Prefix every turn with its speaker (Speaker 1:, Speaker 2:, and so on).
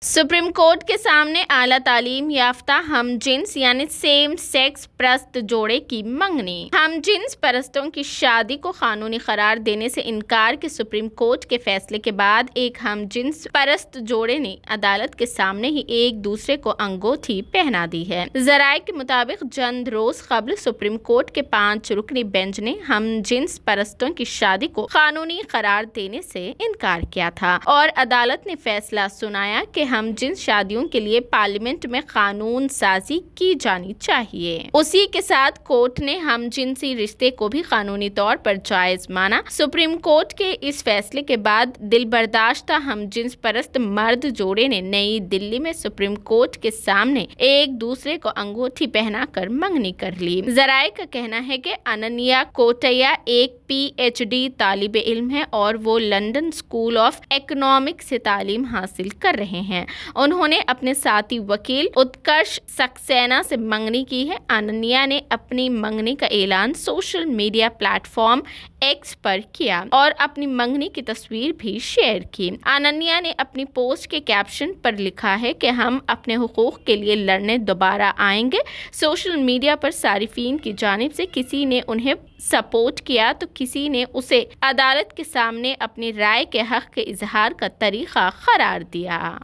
Speaker 1: Supreme court के सामने आला तालीम याफ्ता हम जिन्स यानी सेम सेक्स परस्त जोड़े की मंगनी। हम जिन्स परस्तों की शादी को कानूनी करार देने से इनकार के सुप्रीम कोर्ट के फैसले के बाद एक हम जिन्स परस्त जोड़े ने अदालत के सामने ही एक दूसरे को अंगूठी पहना दी है। जराये के मुताबिक चंद रोज कबल सुप्रीम कोर्ट के 5 रुकनी बेंच ने हम जिन्स परस्तों की शादी को कानूनी करार देने से इनकार किया था और अदालत ने फैसला सुनाया कि हम जिन्स शादियों के लिए पार्लियामेंट में कानून साजी की जानी चाहिए। उसी के साथ कोर्ट ने हम जिन्सी रिश्ते को भी कानूनी तौर पर जायज माना। सुप्रीम कोर्ट के इस फैसले के बाद दिलबर्दाश्ता हम जिन्स परस्त मर्द जोड़े ने नई दिल्ली में सुप्रीम कोर्ट के सामने एक दूसरे को अंगूठी पहनाकर मंगनी कर ली। जराये का कहना है कि अनन्या कोटैया एक PhD तालिबे इल्म है और वो लंदन स्कूल ऑफ इकोनॉमिक्स से तालीम हासिल कर रहे हैं। उन्होंने अपने साथी वकील उत्कर्ष सक्सेना से मंगनी की है। अनन्या ने अपनी मंगनी का ऐलान सोशल मीडिया प्लेटफॉर्म X पर किया और अपनी मंगनी की तस्वीर भी शेयर की। अनन्या ने अपनी पोस्ट के कैप्शन पर लिखा है कि हम अपने हुकूक के लिए लड़ने दोबारा आएंगे। सोशल मीडिया पर सारिफीन की जानिब से किसी ने उन्हें सपोर्ट किया तो किसी ने उसे अदालत के सामने अपनी राय के हक के इजहार का तरीका करार दिया।